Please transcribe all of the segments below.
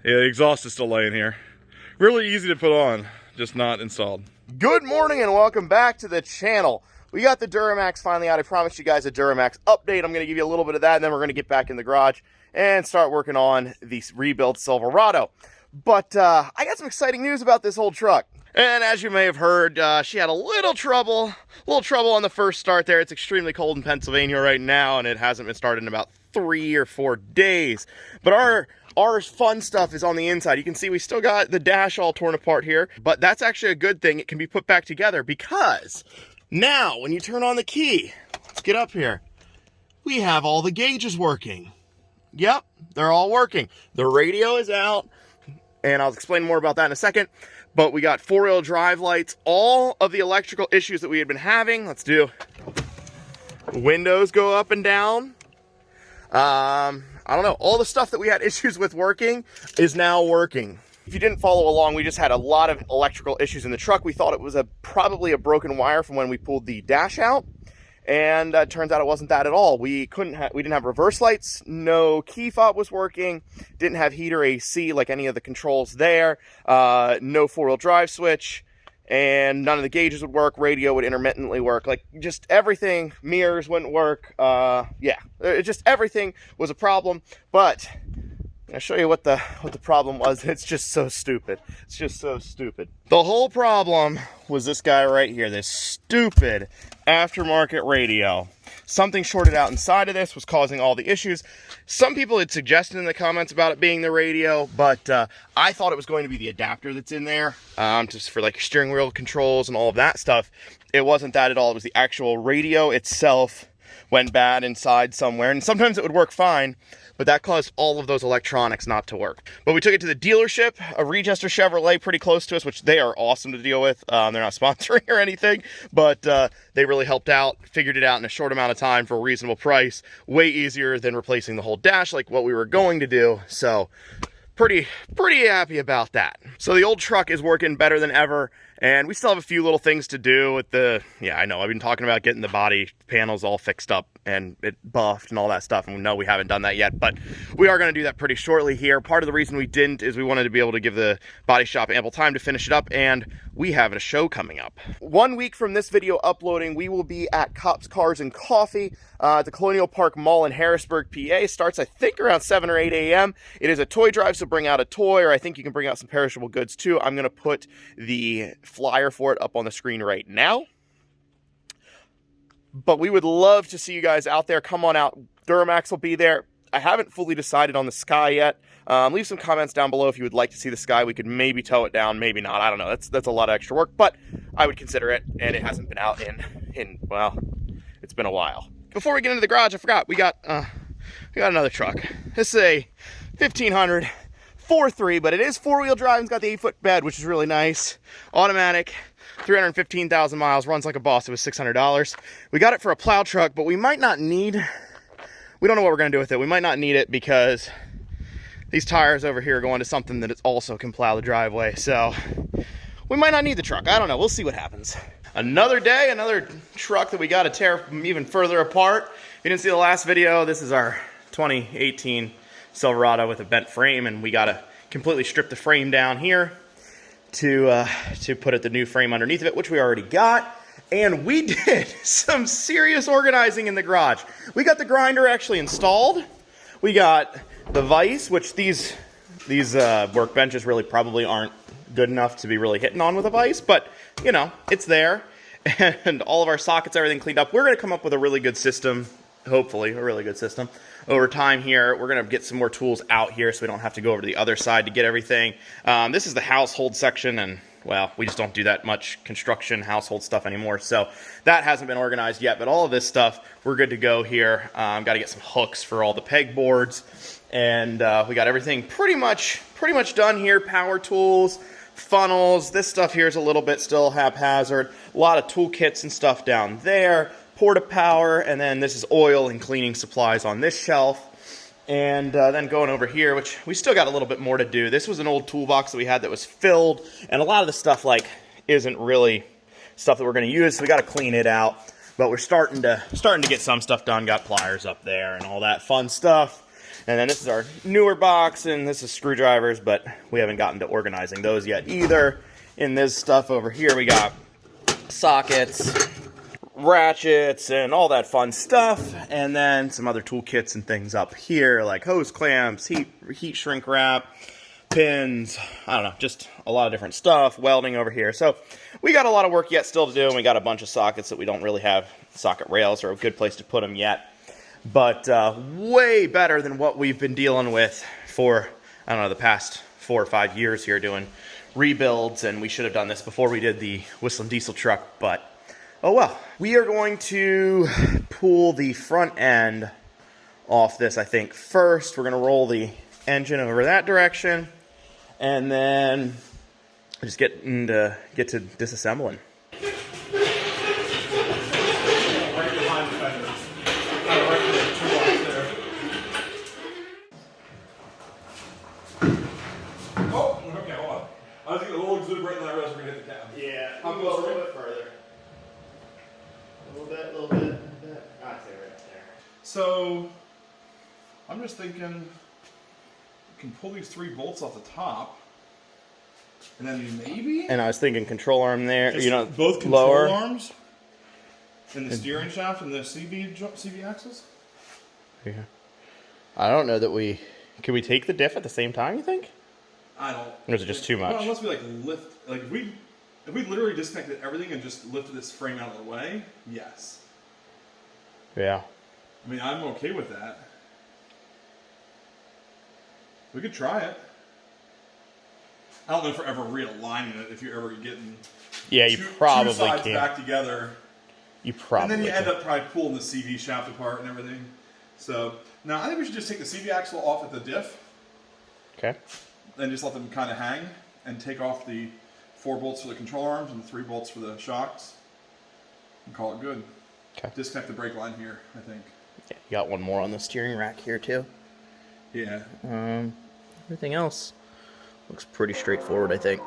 Yeah, the exhaust is still laying here. Really easy to put on, just not installed. Good morning and welcome back to the channel. We got the Duramax finally out. I promised you guys a Duramax update. I'm going to give you a little bit of that, and then we're going to get back in the garage and start working on the rebuilt Silverado. But I got some exciting news about this old truck. And as you may have heard, she had a little trouble on the first start there. It's extremely cold in Pennsylvania right now, and it hasn't been started in about 3 or 4 days. But our fun stuff is on the inside. You can see we still got the dash all torn apart here, but that's actually a good thing. It can be put back together because now when you turn on the key, let's get up here, we have all the gauges working. Yep, they're all working. The radio is out, and I'll explain more about that in a second. But we got 4-wheel drive lights, all of the electrical issues that we had been having. Let's do windows go up and down. I don't know, all the stuff that we had issues with working is now working. If you didn't follow along, we just had a lot of electrical issues in the truck. We thought it was probably a broken wire from when we pulled the dash out. And turns out it wasn't that at all. We didn't have reverse lights, no key fob was working, didn't have heater AC like any of the controls there, no 4-wheel drive switch, and none of the gauges would work. Radio would intermittently work, like just everything. Mirrors wouldn't work. Just everything was a problem. But I'll show you what the problem was. It's just so stupid. It's just so stupid. The whole problem was this guy right here, this stupid aftermarket radio. Something shorted out inside of this was causing all the issues. Some people had suggested in the comments about it being the radio, but I thought it was going to be the adapter that's in there, just for like steering wheel controls and all of that stuff. It wasn't that at all. It was the actual radio itself went bad inside somewhere, and sometimes it would work fine, but that caused all of those electronics not to work. But we took it to the dealership, a Register Chevrolet pretty close to us, which they are awesome to deal with. They're not sponsoring or anything, but they really helped out, figured it out in a short amount of time for a reasonable price. Way easier than replacing the whole dash like what we were going to do. So pretty happy about that. So the old truck is working better than ever, and we still have a few little things to do with the, I know, I've been talking about getting the body panels all fixed up and it buffed and all that stuff, and we know we haven't done that yet, but we are going to do that pretty shortly here. Part of the reason we didn't is we wanted to be able to give the body shop ample time to finish it up, and we have a show coming up. 1 week from this video uploading, we will be at Cops, Cars, and Coffee at the Colonial Park Mall in Harrisburg, PA. Starts, I think, around 7 or 8 a.m. It is a toy drive, so bring out a toy, or I think you can bring out some perishable goods too. I'm going to put the flyer for it up on the screen right now. But we would love to see you guys out there. Come on out. Duramax will be there. I haven't fully decided on the Sky yet. Leave some comments down below if you would like to see the Sky. We could maybe tow it down, maybe not. I don't know. That's a lot of extra work, but I would consider it, and it hasn't been out in well, it's been a while. Before we get into the garage, I forgot we got another truck. This is a 1500 4.3, but it is 4-wheel drive. It's got the 8-foot bed, which is really nice. Automatic. 315,000 miles, runs like a boss. It was $600. We got it for a plow truck, but we don't know what we're going to do with it. We might not need it because these tires over here are going to something that it also can plow the driveway. So we might not need the truck. I don't know. We'll see what happens. Another day, another truck that we got to tear even further apart. If you didn't see the last video, this is our 2018 Silverado with a bent frame, and we got to completely strip the frame down here to put the new frame underneath of it, which we already got. And we did some serious organizing in the garage. We got the grinder actually installed. We got the vise, which these workbenches really probably aren't good enough to be really hitting on with a vise, but you know, it's there. And all of our sockets, everything cleaned up. We're going to come up with a really good system, hopefully a really good system over time here. We're going to get some more tools out here so we don't have to go over to the other side to get everything. This is the household section, and well, we just don't do that much construction household stuff anymore, so that hasn't been organized yet. But all of this stuff, we're good to go here. Got to get some hooks for all the peg boards, and we got everything pretty much done here. Power tools, funnels. This stuff here is a little bit still haphazard. A lot of toolkits and stuff down there. Porta power, and then this is oil and cleaning supplies on this shelf. And then going over here, which we still got a little bit more to do. This was an old toolbox that we had that was filled, and a lot of the stuff like isn't really stuff that we're going to use, so we got to clean it out. But we're starting to get some stuff done. Got pliers up there and all that fun stuff. And then this is our newer box, and this is screwdrivers, but we haven't gotten to organizing those yet either. In this stuff over here, we got sockets, ratchets, and all that fun stuff. And then some other tool kits and things up here, like hose clamps, heat shrink wrap, pins, I don't know, just a lot of different stuff, welding over here. So we got a lot of work yet still to do, and we got a bunch of sockets that we don't really have socket rails or a good place to put them yet. But way better than what we've been dealing with for, I don't know, the past 4 or 5 years here doing rebuilds, and we should have done this before we did the whistling diesel truck, but oh well. We are going to pull the front end off this, I think, first. We're going to roll the engine over that direction, and then just get to disassembling. I was getting a little exuberant and I realized we're going to hit the cab. Yeah, How we'll close go a are we? little bit further. A little bit. I'd say right up there. So, I'm just thinking we can pull these 3 bolts off the top, and then maybe... And I was thinking control arm there, just you know, both control lower. arms, and the steering shaft, and the CV axis? Yeah. I don't know that we... Can we take the diff at the same time, you think? I don't... Or is it just too much? Well, unless we like lift... Like, if we literally disconnected everything and just lifted this frame out of the way, yes. Yeah. I mean, I'm okay with that. We could try it. I don't know if we're ever realigning it, if you're ever getting Yeah, you probably two sides can. back together. You probably And then you can. end up probably pulling the CV shaft apart and everything. So, now I think we should just take the CV axle off at the diff. Okay. And just let them kind of hang and take off the 4 bolts for the control arms and the 3 bolts for the shocks and call it good. Okay. Disconnect the brake line here, I think. Yeah, you got one more on the steering rack here too. Yeah. Everything else looks pretty straightforward, I think.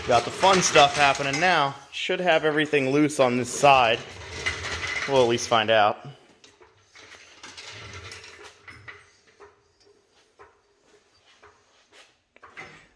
Got the fun stuff happening now. Should have everything loose on this side. We'll at least find out.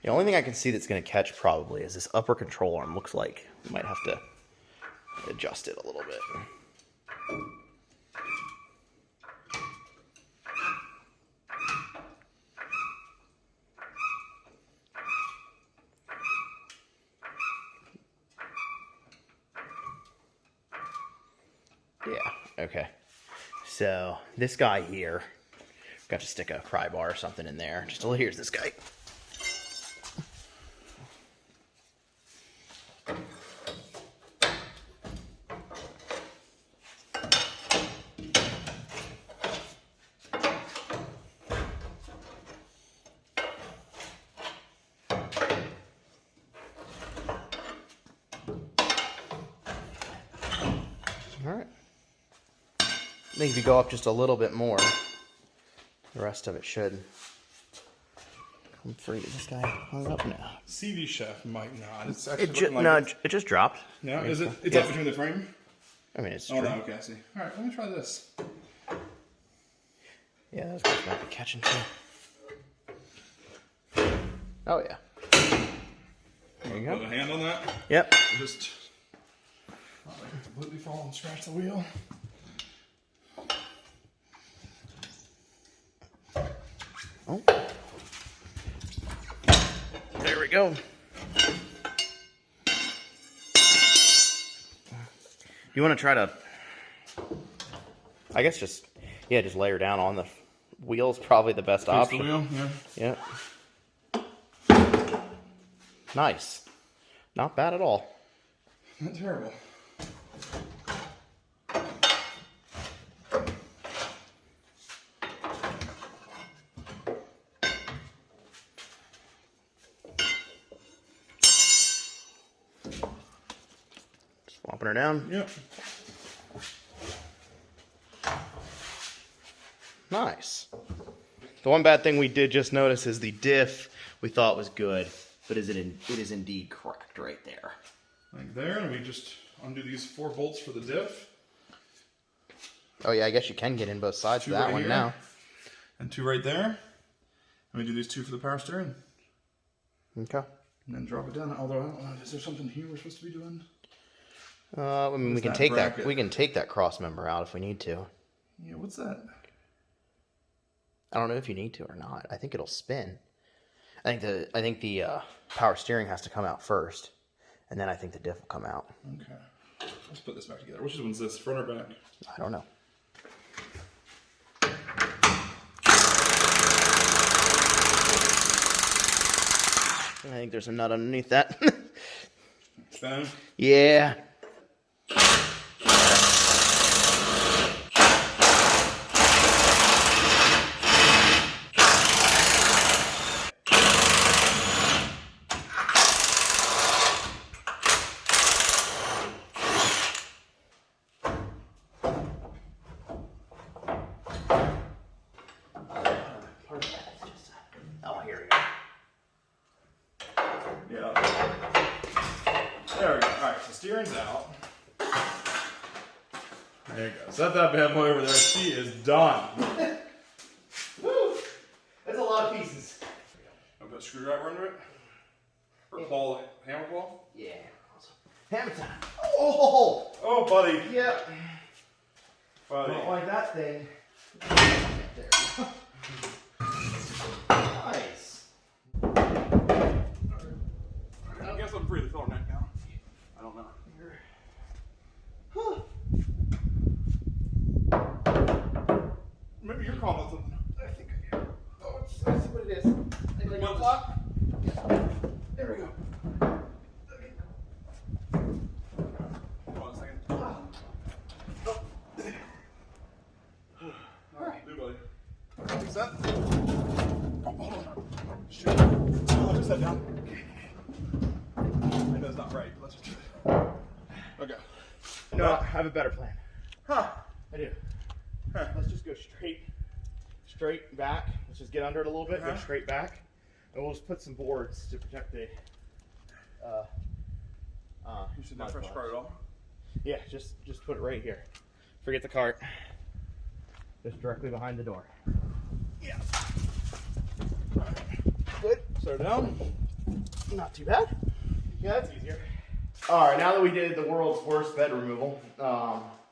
The only thing I can see that's going to catch probably is this upper control arm. Looks like we might have to adjust it a little bit. Yeah, okay. So this guy here, got to stick a pry bar or something in there. Here's this guy. All right. I think if you go up just a little bit more, the rest of it should come free. This guy hung up now. CV shaft might not. It's actually It just dropped. No, is it? It's up between the frame. I mean, it's Oh true. no, okay, I see. All right, let me try this. Yeah, those guys might be catching too. Oh yeah. There you Put go. a hand on that. Yep. Just not like completely fall and scratch the wheel. Oh. There we go. You want to try to, I guess just lay her down on the wheel's probably the best option. The wheel, yeah. Yeah. Nice. Not bad at all. Not terrible. Swapping her down. Yep. Nice. The one bad thing we did just notice is the diff we thought was good, but it is indeed cracked right there. Like there, and we just undo these 4 bolts for the diff. Oh yeah, I guess you can get in both sides of that right one here, now. And 2 right there. And we do these 2 for the power steering. Okay. And then drop it down. Although I don't know, is there something here we're supposed to be doing? I mean, we can take that. We can take that cross member out if we need to. Yeah, what's that? I don't know if you need to or not. I think it'll spin. I think the power steering has to come out first, and then I think the diff will come out. Okay. Let's put this back together. Which one's this? Front or back? I don't know. I think there's a nut underneath that. Spin. Yeah. Oh, here we go. Yeah. There we go. Alright, so steering's out. There you go. Set that bad boy over there. She is done. Woo! That's a lot of pieces. I'll put a screwdriver under it. Or claw, hammer claw? Yeah. Hammer time. Oh! Oh, buddy. Yep. Buddy. Don't like that thing. There we go. Nice. I guess I'm free to fill her neck down. I don't know. Huh. Maybe you're calling it something. I think I do. Oh, I see what it is. Like One clock? There we go. Hold on a second. Alright. Do, buddy. Fix that. Oh, hold on. Shoot. Let me set down. I know it's not right, but let's just do it. Okay. No, I have a better plan. Huh. I do. Let's just go straight back. Let's just get under it a little bit, go straight back. And we'll just put some boards to protect the You should not fresh cart at all. Yeah, just put it right here. Forget the cart. Just directly behind the door. Yeah. Good. Set her down. Not too bad. Yeah, that's easier. All right, now that we did the world's worst bed removal,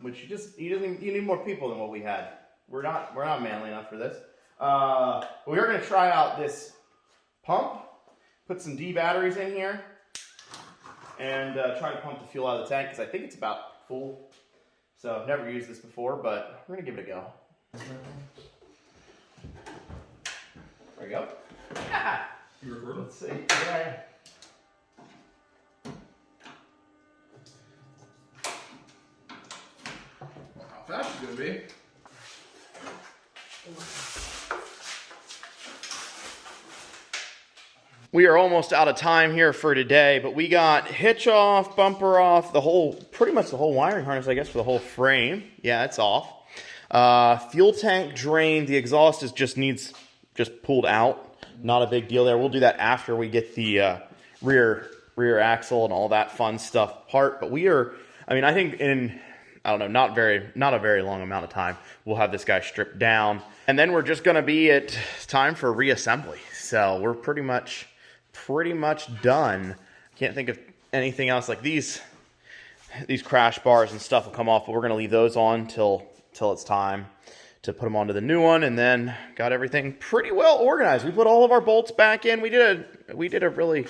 which you need more people than what we had. We're not manly enough for this. We're gonna try out this pump. Put some D batteries in here, and try to pump the fuel out of the tank because I think it's about full. So I've never used this before, but we're gonna give it a go. There we go. You recording? Let's see. Yeah. How fast is it gonna be? We are almost out of time here for today, but we got hitch off, bumper off, pretty much the whole wiring harness, I guess, for the whole frame. Yeah, it's off. Fuel tank drained. The exhaust just pulled out. Not a big deal there. We'll do that after we get the rear axle and all that fun stuff apart. But I think in, I don't know, not a very long amount of time, we'll have this guy stripped down. And then we're just going to be time for reassembly. So we're pretty much done Can't think of anything else. Like these crash bars and stuff will come off, but we're going to leave those on till it's time to put them onto the new one, and then got everything pretty well organized. We put all of our bolts back in. We did a really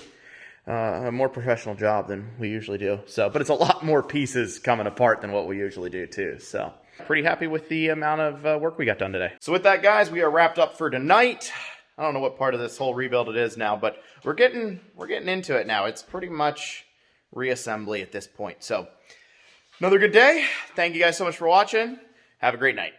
a more professional job than we usually do. So, but it's a lot more pieces coming apart than what we usually do too. So, pretty happy with the amount of work we got done today. So with that, guys, we are wrapped up for tonight. I don't know what part of this whole rebuild it is now, but we're getting into it now. It's pretty much reassembly at this point. So, another good day. Thank you guys so much for watching. Have a great night.